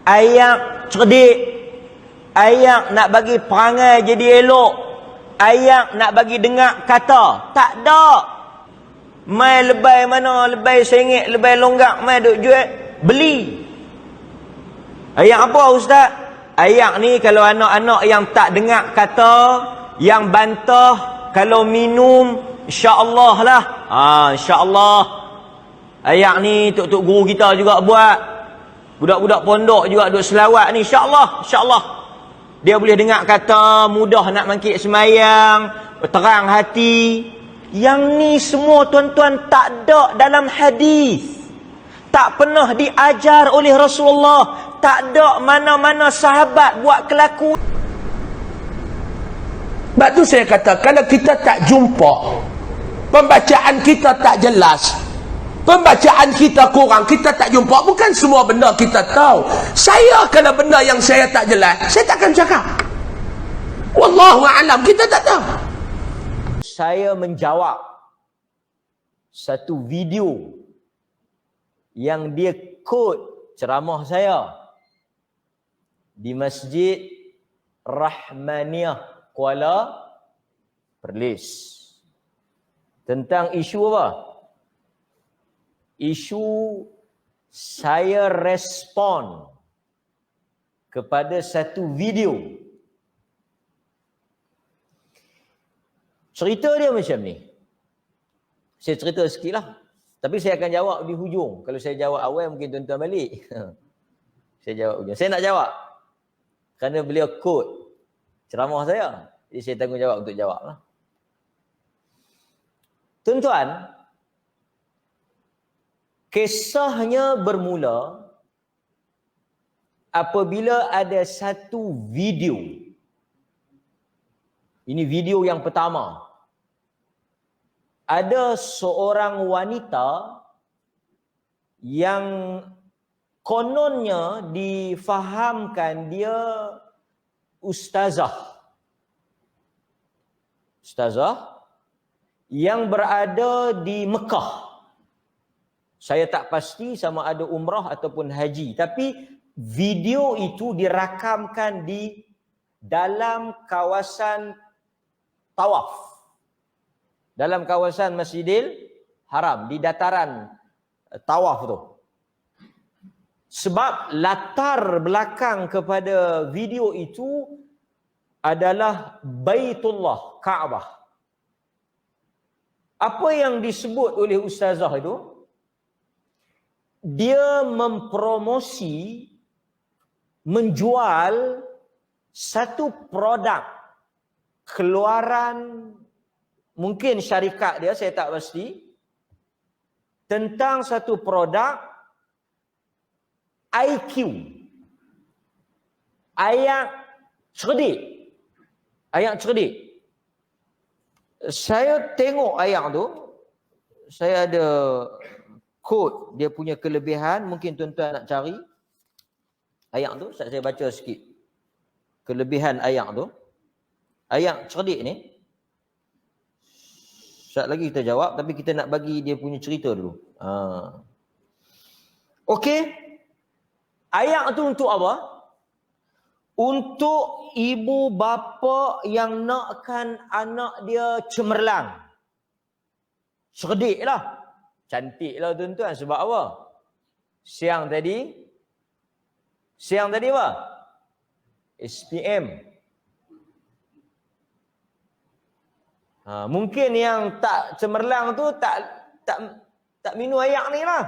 Ayat cerdik, ayat nak bagi perangai jadi elok, ayat nak bagi dengar kata. Tak ada. Mai lebay mana, lebay sengit, lebay longgak, mai duk jual, beli. Ayat apa ustaz? Ayat ni kalau anak-anak yang tak dengar kata, yang bantah, kalau minum, insya-Allah lah. Insya-Allah. Ayat ni tok-tok guru kita juga buat. Budak-budak pondok juga duk selawat ni, insya-Allah, insya-Allah. Dia boleh dengar kata, mudah nak mangkit semayang, terang hati. Yang ni semua tuan-tuan tak ada dalam hadis. Tak pernah diajar oleh Rasulullah. Tak ada mana-mana sahabat buat kelakuan. Sebab tu saya kata, kalau kita tak jumpa, pembacaan kita tak jelas, pembacaan kita kurang, kita tak jumpa, bukan semua benda kita tahu. Saya kalau benda yang saya tak jelas, saya takkan cakap. Wallahu a'lam, kita tak tahu. Saya menjawab satu video yang dia quote ceramah saya di Masjid Rahmaniyah Kuala Perlis tentang isu apa? Isu saya respon kepada satu video. Cerita dia macam ni. Saya cerita sikit lah. Tapi saya akan jawab di hujung. Kalau saya jawab awal mungkin tuan-tuan balik. Saya jawab hujung. Saya nak jawab. Kerana beliau quote ceramah saya. Jadi saya tanggungjawab untuk jawab lah. Tuan-tuan, kisahnya bermula apabila ada satu video. Ini video yang pertama. Ada seorang wanita yang kononnya difahamkan dia ustazah. Ustazah yang berada di Mekah. Saya tak pasti sama ada umrah ataupun haji. Tapi video itu dirakamkan di dalam kawasan tawaf. Dalam kawasan Masjidil Haram, di dataran tawaf tu. Sebab latar belakang kepada video itu adalah Baitullah, Kaabah. Apa yang disebut oleh ustazah itu? Dia mempromosi, menjual satu produk keluaran, mungkin syarikat dia, saya tak pasti, tentang satu produk IQ, ayat cerdik. Ayat cerdik. Saya tengok ayat tu, saya ada quote dia punya kelebihan, mungkin tuan-tuan nak cari ayat tu, saya baca sikit. Kelebihan ayat tu. Ayat cerdik ni, sekejap lagi kita jawab, tapi kita nak bagi dia punya cerita dulu. Okey. Ayat tu untuk apa? Untuk ibu bapa yang nakkan anak dia cemerlang. Cerdik lah. Cantik lah tuan-tuan. Sebab apa? Siang tadi apa? SPM. Mungkin yang tak cemerlang tu tak minum ayak ni lah.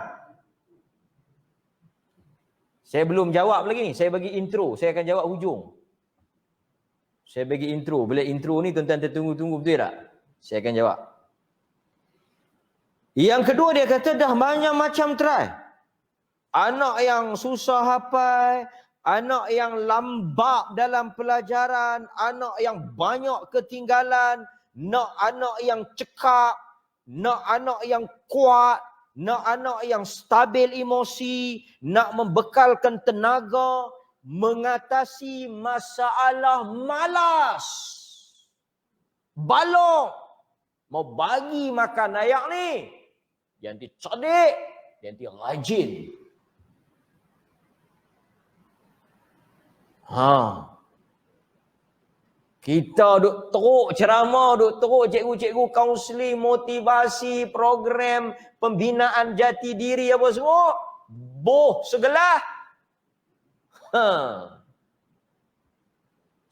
Saya belum jawab lagi ni. Saya bagi intro. Saya akan jawab hujung. Saya bagi intro. Bila intro ni tuan-tuan tertunggu-tunggu, betul tak? Saya akan jawab. Yang kedua dia kata dah banyak macam try. Anak yang susah hafal, anak yang lambat dalam pelajaran, anak yang banyak ketinggalan, nak anak yang cekap, nak anak yang kuat, nak anak yang stabil emosi, nak membekalkan tenaga, mengatasi masalah malas, balok, mau bagi makan ayak ni, yang dia cerdik, yang dia rajin. Kita duk teruk ceramah, duk teruk cikgu-cikgu kaunseling, motivasi, program, pembinaan jati diri apa semua. Boh segelah.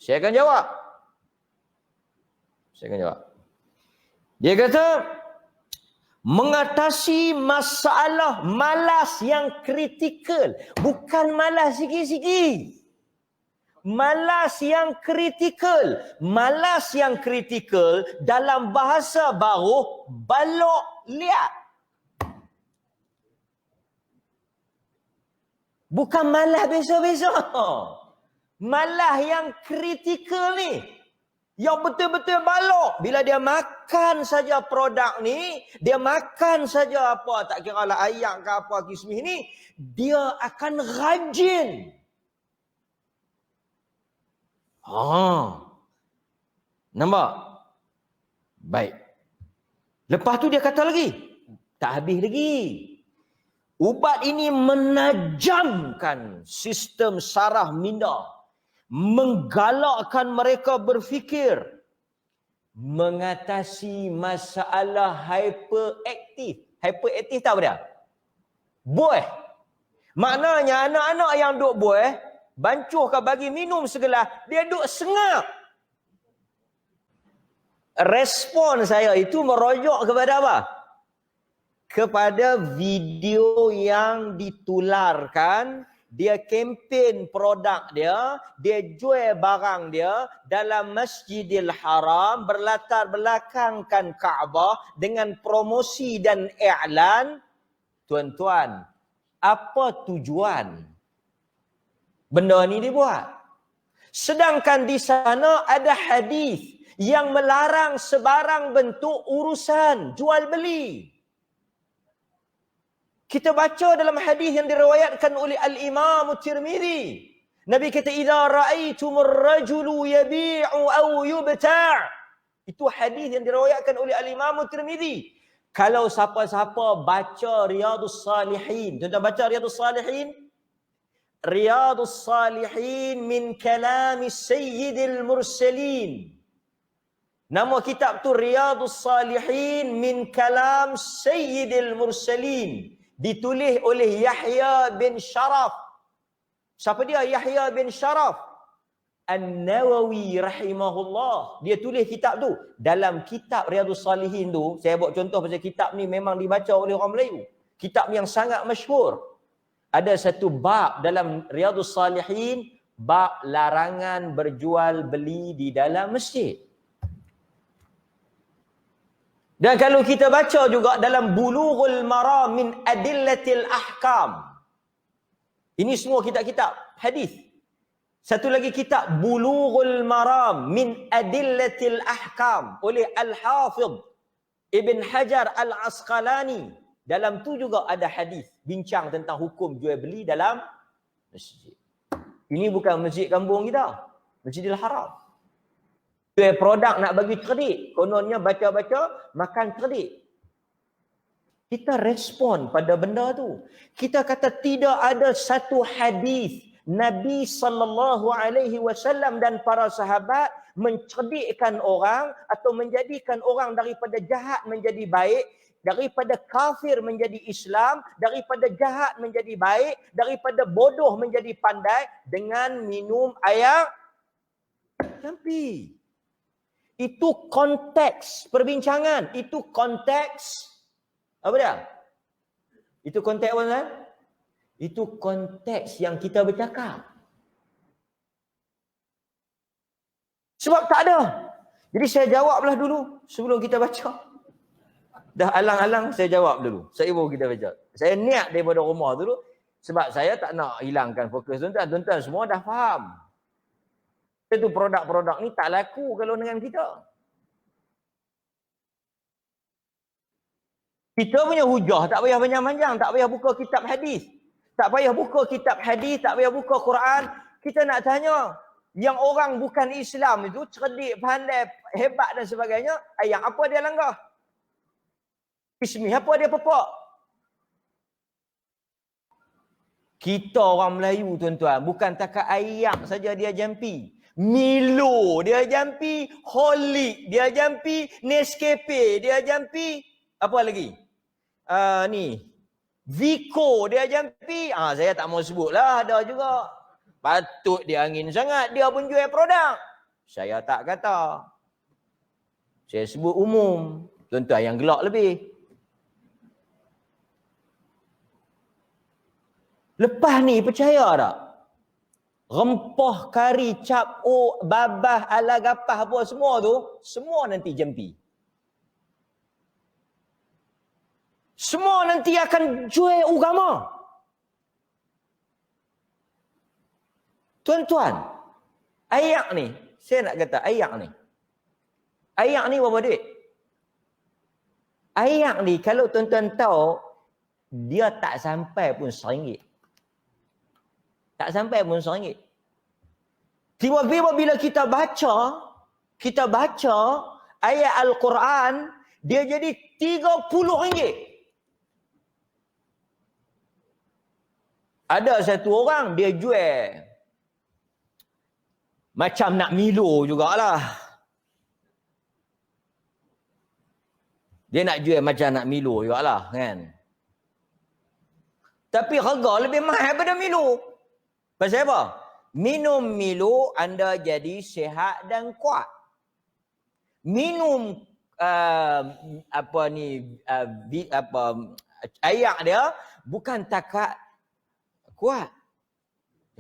Saya akan jawab. Dia kata, mengatasi masalah malas yang kritikal. Bukan malas sikit-sikit. Malas yang kritikal. Malas yang kritikal dalam bahasa baru, balok liat. Bukan malas biasa-biasa. Malas yang kritikal ni. Yang betul-betul balok. Bila dia makan saja produk ni, dia makan saja apa, tak kira lah ayak ke apa, kismis ni, dia akan rajin. Nampak? Baik. Lepas tu dia kata lagi. Tak habis lagi. Ubat ini menajamkan sistem saraf minda. Menggalakkan mereka berfikir. Mengatasi masalah hyperaktif. Hyperaktif tahu dia? Buih. Maknanya anak-anak yang duk buih, bancuh ke bagi minum segelas, dia duk sengap. Respon saya itu merujuk kepada apa? Kepada video yang ditularkan. Dia kempen produk dia, dia jual barang dia dalam Masjidil Haram, berlatar belakangkan Kaabah dengan promosi dan iklan. Tuan-tuan, apa tujuan benda ni dibuat? Sedangkan di sana ada hadis yang melarang sebarang bentuk urusan jual beli. Kita baca dalam hadis yang diriwayatkan oleh Al-Imam Tirmizi. Nabi kata, "Idza ra'aitumur rajulu yabi'u aw yubta'." Itu hadis yang diriwayatkan oleh Al-Imam Tirmizi. Kalau siapa-siapa baca Riyadhus Salihin, tuan-tuan baca Riyadhus Salihin? Riyadhus Salihin min kalami Sayyidil Mursalin. Nama kitab tu Riyadhus Salihin min kalam Sayyidil Mursalin. Ditulis oleh Yahya bin Sharaf. Siapa dia Yahya bin Sharaf? An-Nawawi rahimahullah. Dia tulis kitab tu. Dalam kitab Riyadhus Salihin tu, saya buat contoh pasal kitab ni memang dibaca oleh orang Melayu. Kitab yang sangat masyhur. Ada satu bab dalam Riyadhus Salihin, bab larangan berjual beli di dalam masjid. Dan kalau kita baca juga dalam Bulughul Maram min Adillatil Ahkam. Ini semua kitab-kitab hadis. Satu lagi kitab Bulughul Maram min Adillatil Ahkam oleh Al-Hafidh Ibn Hajar Al-Asqalani. Dalam tu juga ada hadis bincang tentang hukum jual beli dalam masjid. Ini bukan masjid kampung kita, Masjidil Haram. Jual produk nak bagi kredit. Kononnya baca-baca, makan kredit. Kita respon pada benda tu. Kita kata tidak ada satu hadis Nabi SAW dan para sahabat mencerdikkan orang atau menjadikan orang daripada jahat menjadi baik, daripada kafir menjadi Islam, daripada jahat menjadi baik, daripada bodoh menjadi pandai dengan minum air jampi. Itu konteks perbincangan. Itu konteks apa dia? Itu konteks apa kan? Itu konteks yang kita bercakap. Sebab tak ada. Jadi saya jawablah dulu sebelum kita baca. Dah alang-alang saya jawab dulu. Saya baru kita baca. Saya niat daripada rumah dulu sebab saya tak nak hilangkan fokus tuan-tuan. Tuan-tuan semua dah faham. Itu produk-produk ni tak laku kalau dengan kita. Kita punya hujah tak payah panjang-panjang, tak payah buka kitab hadis. Tak payah buka kitab hadis, tak payah buka Quran. Kita nak tanya, yang orang bukan Islam itu cerdik, pandai, hebat dan sebagainya, yang apa dia langgar? Ismi apa dia pepak? Kita orang Melayu tuan-tuan, bukan takat ayak saja dia jampi. Milo dia jampi, Horlick dia jampi, Nescafe dia jampi. Apa lagi? Ni Vico dia jampi. Saya tak mau sebutlah, ada juga. Patut dia angin sangat, dia pun jual produk. Saya tak kata. Saya sebut umum. Tuan-tuan yang gelak lebih. Lepas ni percaya tak? Rempah, kari, cap, babah, ala gapah apa semua tu, semua nanti jampi. Semua nanti akan jual agama. Tuan-tuan, ayak ni, saya nak kata ayak ni. Ayak ni berapa duit? Ayak ni kalau tuan-tuan tahu, dia tak sampai pun RM1. Tak sampai pun RM1. Tiba-tiba bila kita baca ayat Al-Quran, dia jadi RM30. Ada satu orang dia jual macam nak Milo jugalah. Dia nak jual macam nak Milo jugalah kan. Tapi harga lebih mahal daripada Milo. Pasal apa? Minum Milo anda jadi sihat dan kuat. Minum ayak dia bukan takat kuat.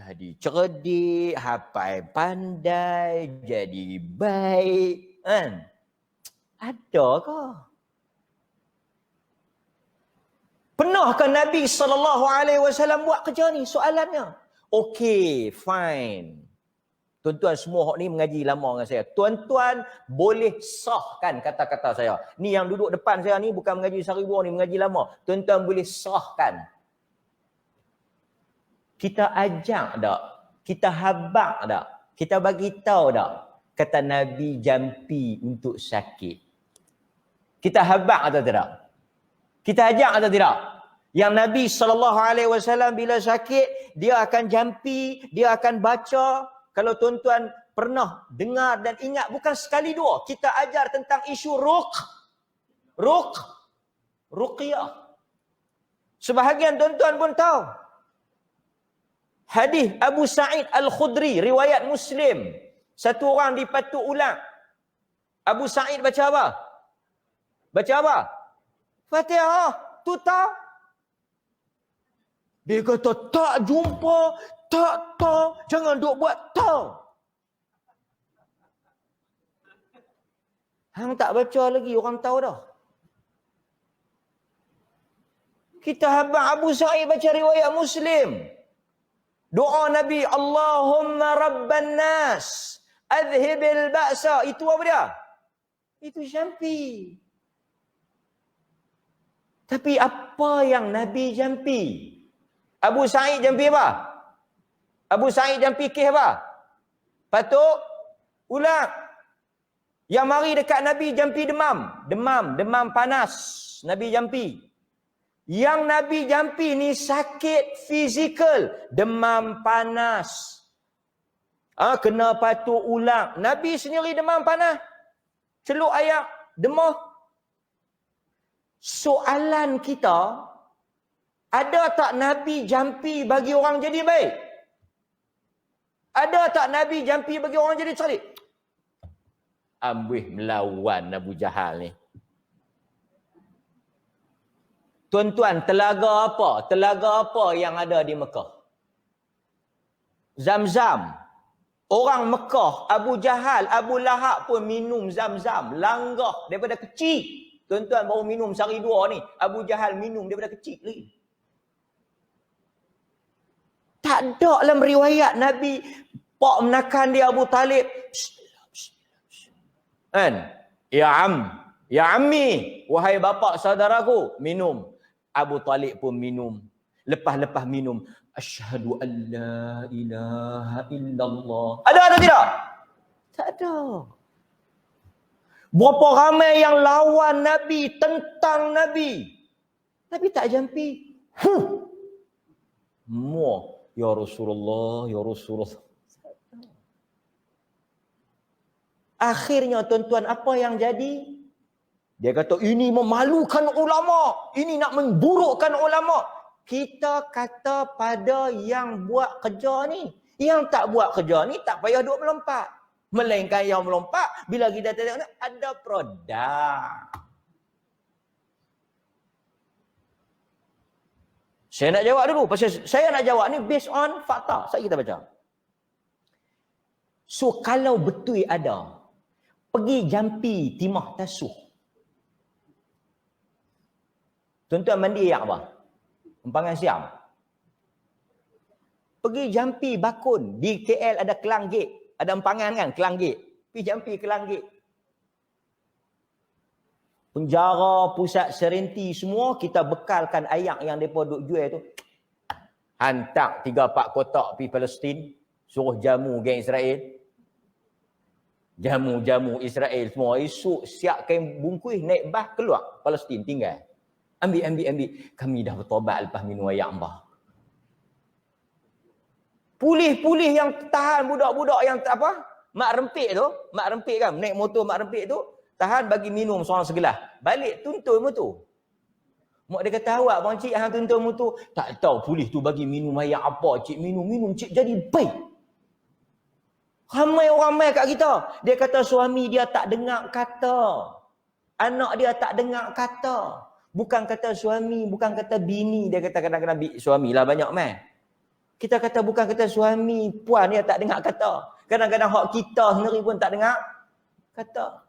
Jadi cerdik, hafal pandai, jadi baik, kan? Adakah? Pernahkah Nabi SAW buat kerja ni? Soalannya. Okey, fine. Tuan-tuan semua ni mengaji lama dengan saya. Tuan-tuan boleh sahkan kata-kata saya. Ni yang duduk depan saya ni bukan mengaji seribu ni, mengaji lama. Tuan-tuan boleh sahkan. Kita ajak tak? Kita habak tak? Kita bagi tahu tak? Kata Nabi jampi untuk sakit. Kita habak atau tidak? Kita ajak atau tidak? Yang Nabi SAW bila sakit, dia akan jampi, dia akan baca. Kalau tuan-tuan pernah dengar dan ingat, bukan sekali dua, kita ajar tentang isu ruqyah. Sebahagian tuan-tuan pun tahu. Hadis Abu Sa'id Al-Khudri, riwayat Muslim. Satu orang dipatut ulang. Abu Sa'id baca apa? Baca apa? Fatihah. Tu tahu? Dia kata, tak jumpa, tak tahu. Jangan duk buat tahu. Hang tak baca lagi, orang tahu dah. Kita habang Abu Sa'id baca riwayat Muslim. Doa Nabi, Allahumma Rabban Nas, adhibil ba'sa. Itu apa dia? Itu jampi. Tapi apa yang Nabi jampi? Abu Sa'id jampi apa? Abu Sa'id jampi kes apa? Patuk ulang. Yang mari dekat Nabi jampi demam. Demam panas. Nabi jampi. Yang Nabi jampi ni sakit fizikal. Demam panas. Kena patuk ulang. Nabi sendiri demam panas. Celup ayak. Demam. Soalan kita, ada tak Nabi jampi bagi orang jadi baik? Ada tak Nabi jampi bagi orang jadi cerdik? Ambuih melawan Abu Jahal ni. Tuan-tuan, telaga apa? Telaga apa yang ada di Mekah? Zam-Zam. Orang Mekah, Abu Jahal, Abu Lahab pun minum Zam-Zam. Langgah daripada kecil. Tuan-tuan baru minum sehari dua ni. Abu Jahal minum daripada kecil lagi. Tak ada dalam riwayat Nabi pak menakan dia Abu Talib. Kan? Ya ammi, wahai bapa saudaraku, minum. Abu Talib pun minum. Lepas-lepas minum, asyhadu an la ilaha illallah. Ada atau tidak? Tak ada. Berapa ramai yang lawan Nabi, tentang Nabi. Nabi tak jampi. Muah, ya Rasulullah, ya Rasulullah. Akhirnya tuan-tuan, apa yang jadi? Dia kata, ini memalukan ulama. Ini nak memburukkan ulama. Kita kata pada yang buat kerja ni. Yang tak buat kerja ni, tak payah duk melompat. Melainkan yang melompat, bila kita tengok, ada produk. Saya nak jawab dulu. Pasal saya nak jawab ni based on fakta. Saya kita baca. So, kalau betul ada, pergi jampi timah tasuh. Tuan-tuan mandi yang apa? Empangan siam. Pergi jampi bakun. Di KL ada Kelang Gate. Ada empangan kan? Kelang Gate. Pergi jampi Kelang Gate. Penjara, pusat serenti semua, kita bekalkan ayak yang mereka duk jual tu. Hantar 3-4 kotak pergi Palestin. Suruh jamu geng Israel. Jamu-jamu Israel semua. Esok siapkan bungkus, naik bah, keluar. Palestin tinggal. Ambil. Kami dah bertobat lepas minum ayak mbah. Pulih-pulih yang tahan budak-budak yang apa? Mak rempik tu. Mak rempik kan? Naik motor mak rempik tu. Tahan bagi minum seorang segelas. Balik tuntun motor. Mak dia kata, awak bang cik hang tuntun motor. Tak tahu pulih tu bagi minum ayak apa. Cik minum cik jadi baik. Ramai orang mai kat kita. Dia kata suami dia tak dengar kata. Anak dia tak dengar kata. Bukan kata suami, bukan kata bini. Dia kata kadang-kadang suami lah banyak mai. Kita kata bukan kata suami, puan dia tak dengar kata. Kadang-kadang hak kita sendiri pun tak dengar kata.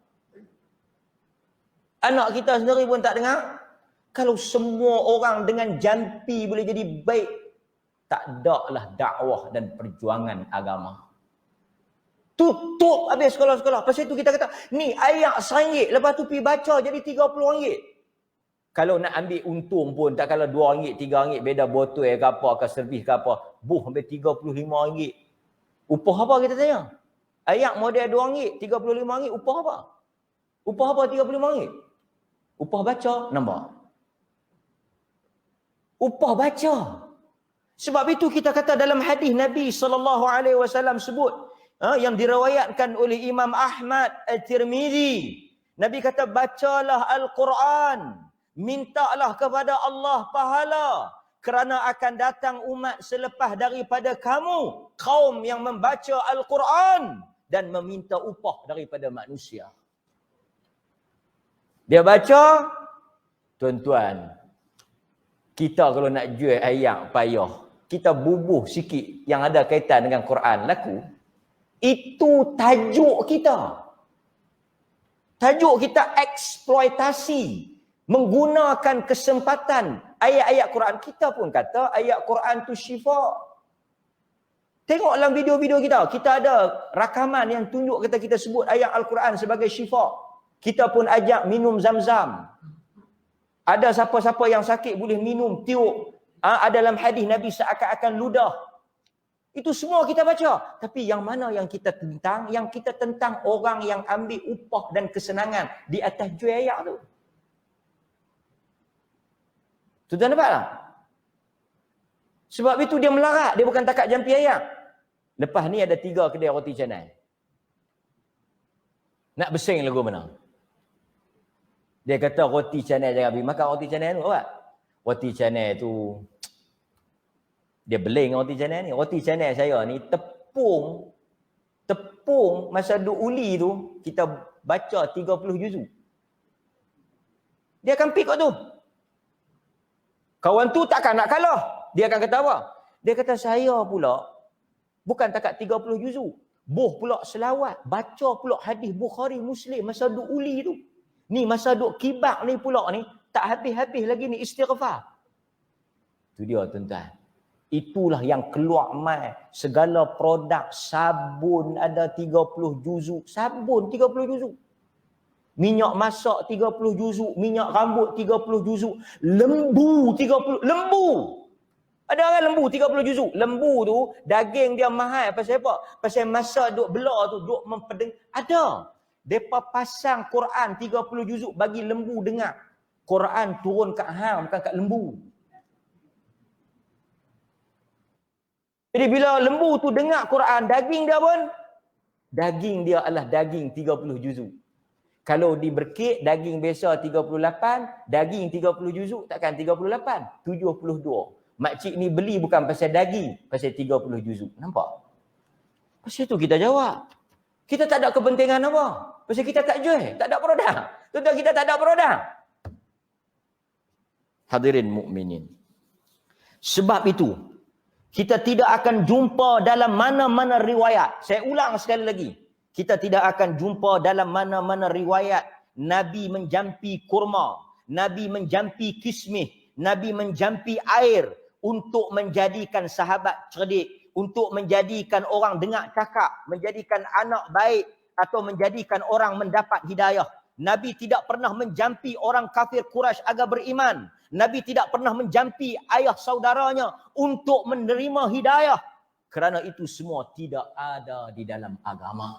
Anak kita sendiri pun tak dengar. Kalau semua orang dengan jampi boleh jadi baik, tak ada lah dakwah dan perjuangan agama. Tutup habis sekolah-sekolah. Pasal itu kita kata, ni ayak RM1, lepas tu pergi baca jadi RM30. Kalau nak ambil untung pun, tak kalau RM2, RM3, beda botol ke apa, ke servis ke apa, sampai RM35. Upah apa kita tanya? Ayak model RM2, RM35, upah apa? Upah apa RM35? Upah baca, nambah. Upah baca. Sebab itu kita kata dalam hadis Nabi SAW sebut, yang diriwayatkan oleh Imam Ahmad At-Tirmizi. Nabi kata, bacalah Al-Quran. Mintalah kepada Allah pahala. Kerana akan datang umat selepas daripada kamu. Kaum yang membaca Al-Quran. Dan meminta upah daripada manusia. Dia baca. Tuan-tuan. Kita kalau nak jual ayak payah. Kita bubuh sikit yang ada kaitan dengan Quran. Laku. Itu tajuk kita. Tajuk kita eksploitasi. Menggunakan kesempatan ayat-ayat Quran. Kita pun kata ayat Quran tu syifa. Tengok dalam video-video kita. Kita ada rakaman yang tunjuk kata kita sebut ayat Al-Quran sebagai syifa. Kita pun ajak minum zam-zam. Ada siapa-siapa yang sakit boleh minum tiup. Ada dalam hadis Nabi seakan-akan ludah. Itu semua kita baca. Tapi yang mana yang kita tentang? Yang kita tentang orang yang ambil upah dan kesenangan di atas jual ayat tu. Tuan-tuan dapat tak? Sebab itu dia melarat. Dia bukan takat jampi ayam. Lepas ni ada 3 kedai roti canai. Nak besing lagu mana? Dia kata roti canai jangan pergi makan roti canai tu. Apa? Roti canai tu. Dia beling roti canai ni. Roti canai saya ni tepung masa duk uli tu. Kita baca 30 juzuk. Dia akan pikir tu. Kawan tu takkan nak kalah. Dia akan kata apa? Dia kata saya pula bukan takat 30 juzuk. Pula selawat. Baca pula hadis Bukhari Muslim masa duk uli tu. Ni masa duk kibak ni pula ni. Tak habis-habis lagi ni istighfar. Itu dia tuan-tuan. Itulah yang keluar mai. Segala produk sabun ada 30 juzuk. Sabun 30 juzuk. Minyak masak 30 juzuk, minyak rambut 30 juzuk, lembu 30, lembu. Ada orang lembu 30 juzuk. Lembu tu daging dia mahal pasal apa? Pasal masa duk belah tu duk mempedeng. Ada. Depa pasang Quran 30 juzuk bagi lembu dengar. Quran turun kat hang bukan kat lembu. Jadi bila lembu tu dengar Quran, daging dia adalah daging 30 juzuk. Kalau diberkit daging biasa 38, daging 30 juzuk takkan 38, 72. Makcik ni beli bukan pasal daging, pasal 30 juzuk. Nampak? Pasal tu kita jawab. Kita tak ada kepentingan apa? Pasal kita tak jual, tak ada produk. Tuan-tuan, kita tak ada produk. Hadirin mukminin. Sebab itu, kita tidak akan jumpa dalam mana-mana riwayat. Saya ulang sekali lagi. Kita tidak akan jumpa dalam mana-mana riwayat Nabi menjampi kurma, Nabi menjampi kismih, Nabi menjampi air untuk menjadikan sahabat cerdik, untuk menjadikan orang dengar cakap, menjadikan anak baik atau menjadikan orang mendapat hidayah. Nabi tidak pernah menjampi orang kafir Quraisy agar beriman. Nabi tidak pernah menjampi ayah saudaranya untuk menerima hidayah. Kerana itu semua tidak ada di dalam agama.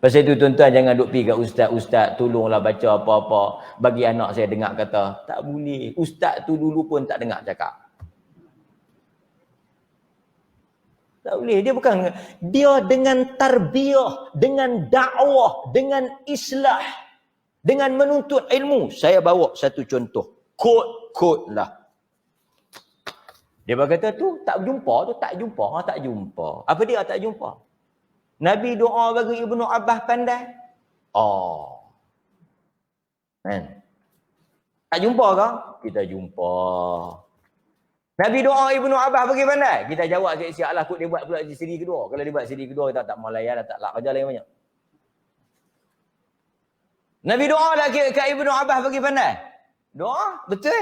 Pasal itu tuan-tuan jangan duk pergi kat ustaz, tolonglah baca apa-apa. Bagi anak saya dengar kata, tak boleh. Ustaz tu dulu pun tak dengar cakap. Tak boleh. Dia dengan tarbiyah, dengan dakwah, dengan islah, dengan menuntut ilmu. Saya bawa satu contoh. Kod lah. Dia berkata tu tak jumpa. Apa dia tak jumpa? Nabi doa bagi Ibnu Abbas pandai. Kan? Tak jumpa ke? Kita jumpa. Nabi doa Ibnu Abbas bagi pandai. Kita jawab siap-siap lah kot dia buat pula siri kedua. Kalau dia buat siri kedua kita tak mau layan, tak lak kerja lain banyak. Nabi doa lagi kat Ibnu Abbas bagi pandai. Doa, betul?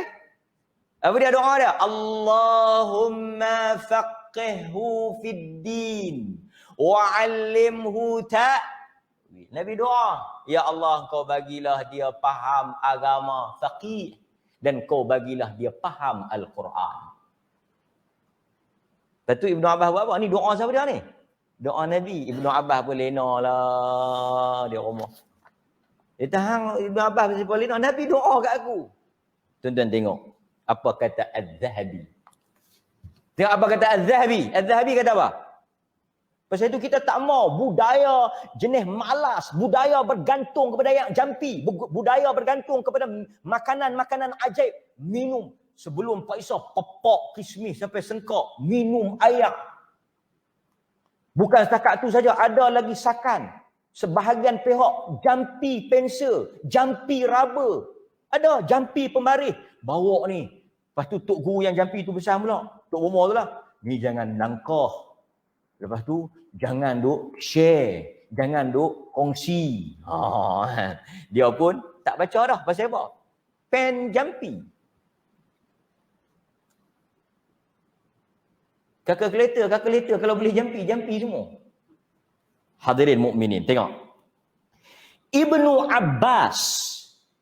Apa dia doa dia? Allahumma faqihhu fid din wa'allimhu ta'wil. Nabi doa, ya Allah kau bagilah dia faham agama, faqih, dan kau bagilah dia faham Al-Quran. Lepas tu Ibnu Abbas buat apa? Ni doa siapa dia ni? Doa Nabi. Ibnu Abbas pun lena lah dia rumah. Dia tahan Ibnu Abbas pun lena. Nabi doa kat aku. Tuan-tuan tengok. Apa kata Az-Zahabi? Tengok apa kata Az-Zahabi. Az-Zahabi kata apa? Pasal itu kita tak mau budaya jenis malas, budaya bergantung kepada yang jampi, budaya bergantung kepada makanan-makanan ajaib, minum sebelum Pak Isa pepok kismis sampai sengkak, minum air. Bukan setakat tu saja, ada lagi sakan. Sebahagian pihak jampi pensel, jampi raba. Ada jampi pembaris. Bawa ni. Lepas tu tok guru yang jampi tu besar pula. Tok rumah tu lah. Ni jangan nangkah. Lepas tu, jangan duk share. Jangan duk kongsi. Dia pun tak baca dah. Pasal apa? Pen jampi. Kalkulator kalau boleh jampi semua. Hadirin mukminin, tengok. Ibnu Abbas,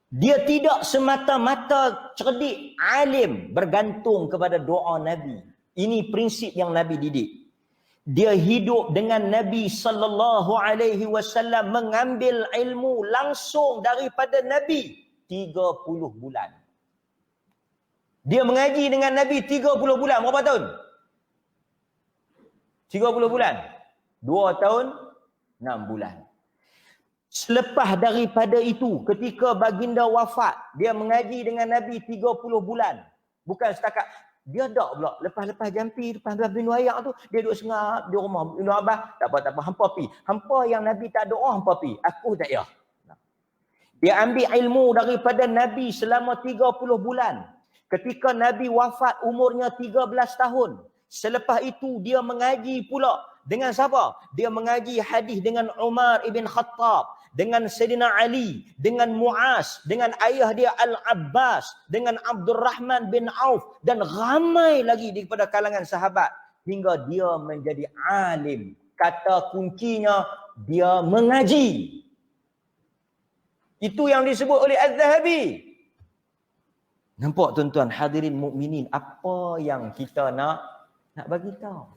dia tidak semata-mata cerdik, alim, bergantung kepada doa Nabi. Ini prinsip yang Nabi didik. Dia hidup dengan Nabi sallallahu alaihi wasallam, mengambil ilmu langsung daripada Nabi 30 bulan. Dia mengaji dengan Nabi 30 bulan. Berapa tahun? 30 bulan. 2 tahun 6 bulan. Selepas daripada itu, ketika baginda wafat, dia mengaji dengan Nabi 30 bulan. Bukan setakat dia tak pula lepas jampi, lepas minum air tu, dia duduk sengap di rumah Ibnu Abbas. Tak apa, hampa pi. Hampa yang Nabi tak doa, hampa pi. Aku tak payah. Dia ambil ilmu daripada Nabi selama 30 bulan. Ketika Nabi wafat umurnya 13 tahun. Selepas itu dia mengaji pula. Dengan siapa? Dia mengaji hadis dengan Umar ibn Khattab, dengan Sayyidina Ali, dengan Muaz, dengan ayah dia Al-Abbas, dengan Abdurrahman bin Auf, dan ramai lagi daripada kalangan sahabat. Hingga dia menjadi alim. Kata kuncinya, dia mengaji. Itu yang disebut oleh Az-Zahabi. Nampak tuan-tuan hadirin mukminin, apa yang kita nak bagi tahu.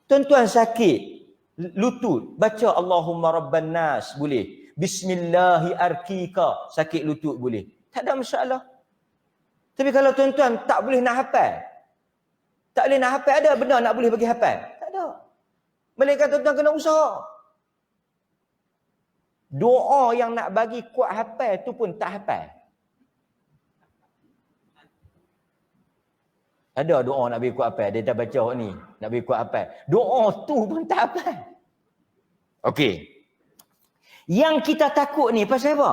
Tuan-tuan sakit lutut, baca Allahumma rabban nas boleh. Bismillahi arkika, sakit lutut boleh. Tak ada masalah. Tapi kalau tuan-tuan tak boleh nak hafal, Tak boleh nak hafal. Ada benda nak boleh bagi hafal? Tak ada. Melainkan tuan-tuan kena usaha. Doa yang nak bagi kuat hafal tu pun tak hafal. Ada doa nak bagi kuat hafal. Dia dah baca ni. Nak bagi kuat hafal. Doa tu pun tak hafal. Okey. Yang kita takut ni pasal apa?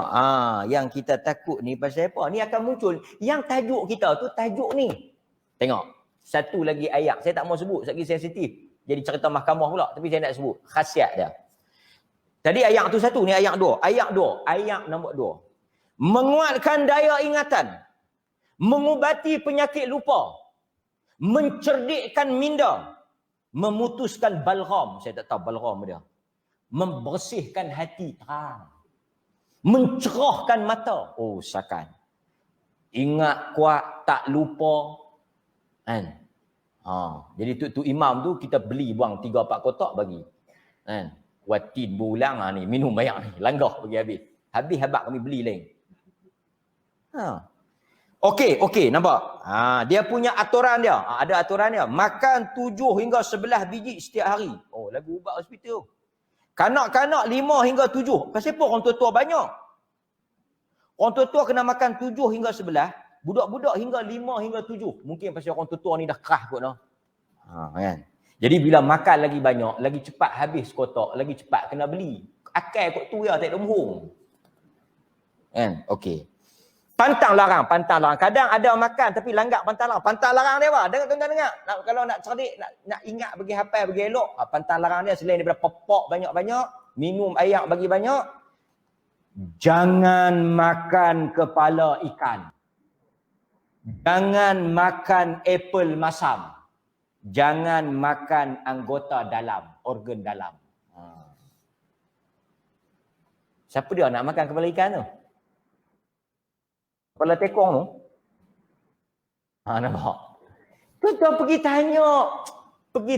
Yang kita takut ni pasal apa? Ni akan muncul. Yang tajuk kita tu tajuk ni. Tengok. Satu lagi ayat. Saya tak mau sebut. Lagi sensitif. Jadi cerita mahkamah pula. Tapi saya nak sebut. Khasiat dia. Tadi ayat tu satu. Ni ayat dua. Ayat dua. Ayat nombor 2. Menguatkan daya ingatan. Mengubati penyakit lupa. Mencerdikkan minda. Memutuskan balgham. Saya tak tahu balgham dia. Membersihkan hati terang. Mencerahkan mata. Oh, sakan. Ingat kuat, tak lupa. Kan? Jadi tu imam tu kita beli buang 3-4 kotak bagi. Kan? Watin berulang ni, minum banyak ni. Langgah bagi habis. Habis habak kami beli lain. Okey, nampak? Dia punya aturan dia. Ada aturan dia. Makan 7 hingga 11 biji setiap hari. Oh, lagu ubat hospital. Kanak-kanak 5 hingga 7. Kenapa orang tua-tua banyak? Orang tua-tua kena makan 7 hingga 11. Budak-budak hingga 5 hingga 7. Mungkin pasal orang tua-tua ni dah kerah kot dah. Kan? Jadi bila makan lagi banyak, lagi cepat habis kotak, lagi cepat kena beli. Akal kot tu ya, tak ada umur. Kan? Okey. Pantang larang. Kadang ada makan tapi langgak pantang larang. Pantang larang dia apa? Dengar. Kalau nak cerdik, nak ingat bagi hafal, bagi elok, pantang larang dia selain daripada popok banyak-banyak, minum air bagi banyak, jangan makan kepala ikan. Jangan makan apple masam. Jangan makan anggota dalam, organ dalam. Siapa dia nak makan kepala ikan tu? Kepala tekong tu? Nampak? Tuan-tuan pergi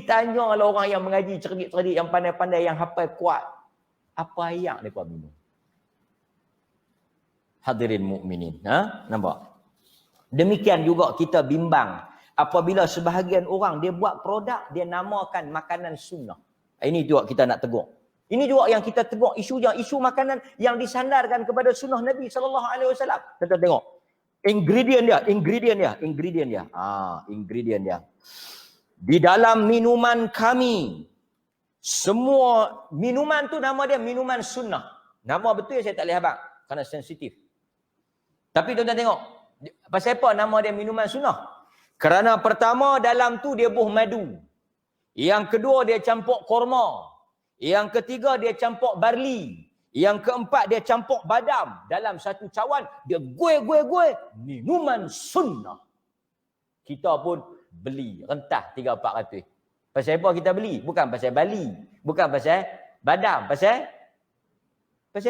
tanya lah orang yang mengaji cerdik-cerdik, yang pandai-pandai, yang hafal kuat. Apa ayat mereka minum? Hadirin mukminin, nampak? Demikian juga kita bimbang apabila sebahagian orang dia buat produk, dia namakan makanan sunnah. Ini juga kita nak tegur. Ini juga yang kita tegur, isu makanan yang disandarkan kepada sunnah Nabi SAW. Kita tengok. Ingredient dia. Ingredient dia. Di dalam minuman kami, semua minuman tu nama dia minuman sunnah. Nama betul saya tak boleh habaq kerana sensitif. Tapi tuan-tuan tengok. Pasal apa nama dia minuman sunnah? Kerana pertama dalam tu dia buh madu. Yang kedua dia campur korma. Yang ketiga dia campur barli. Yang keempat dia campur badam. Dalam satu cawan dia gue. Minuman sunnah. Kita pun beli rentah 300-400. Pasal apa kita beli? Bukan pasal barli. Bukan pasal badam. Pasal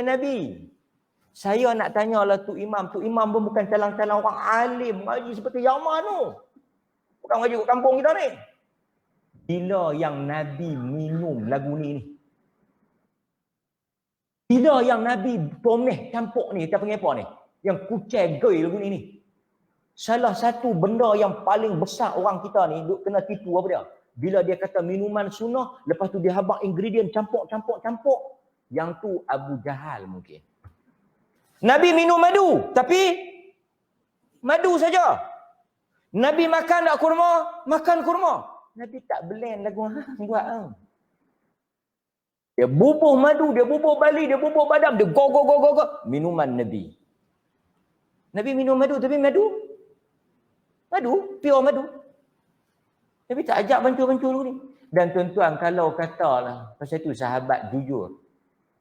Nabi. Saya nak tanyalah tu imam pun bukan calang-calang orang alim mengaji seperti Yaman tu. Bukan mengaji kat kampung kita ni. Bila yang Nabi minum lagu ni? Bila yang Nabi pomeh campur ni, kita panggil apa ni? Yang kucai goi lagu ni. Salah satu benda yang paling besar orang kita ni duk kena tipu apa dia? Bila dia kata minuman sunnah, lepas tu dia habaq ingredient campur. Yang tu Abu Jahal mungkin. Nabi minum madu, tapi madu saja. Nabi makan tak kurma? Makan kurma. Nabi tak blend lagu buat. Dia bubuh madu, dia bubuh barli, dia bubuh badam, dia go. Minuman Nabi. Nabi minum madu, tapi madu, pure madu. Nabi tak ajak bancu-bancu ni. Dan tuan-tuan, kalau katalah, pasal tu sahabat jujur.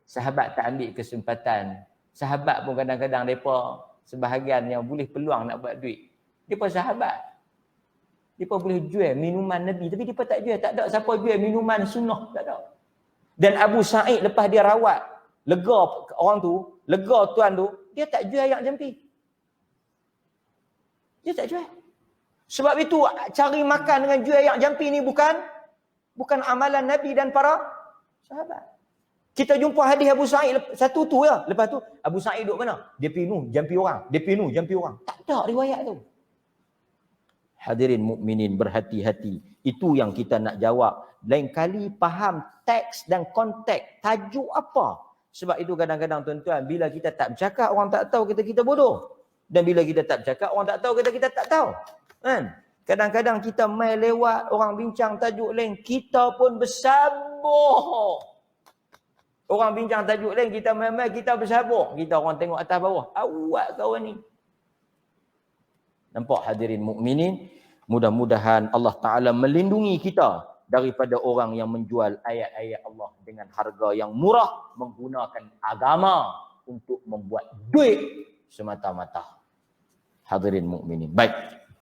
Sahabat tak ambil kesempatan. Sahabat pun kadang-kadang mereka sebahagian yang boleh peluang nak buat duit. Mereka sahabat. Mereka boleh jual minuman Nabi. Tapi mereka tak jual. Tak ada siapa jual minuman sunnah. Tak ada. Dan Abu Sa'id lepas dia rawat. Lega orang tu. Lega tuan tu. Dia tak jual ayak jampi. Dia tak jual. Sebab itu cari makan dengan jual ayak jampi ni bukan amalan Nabi dan para sahabat. Kita jumpa hadis Abu Sa'id satu tu ya. Lepas tu Abu Sa'id duduk mana? Dia pinu jampi orang. Tak ada riwayat tu. Hadirin mukminin, berhati-hati. Itu yang kita nak jawab. Lain kali faham teks dan konteks, tajuk apa. Sebab itu kadang-kadang tuan-tuan, bila kita tak bercakap, orang tak tahu kita bodoh. Dan bila kita tak bercakap, orang tak tahu kita tak tahu. Kan? Kadang-kadang kita mai lewat, orang bincang tajuk lain, kita pun bersabar. Orang bincang tajuk lain, kita mai-mai, kita bersabar. Kita orang tengok atas bawah. Awak kawan ni. Nampak hadirin mukminin, mudah-mudahan Allah Ta'ala melindungi kita daripada orang yang menjual ayat-ayat Allah dengan harga yang murah, menggunakan agama untuk membuat duit semata-mata. Hadirin mukminin. Baik.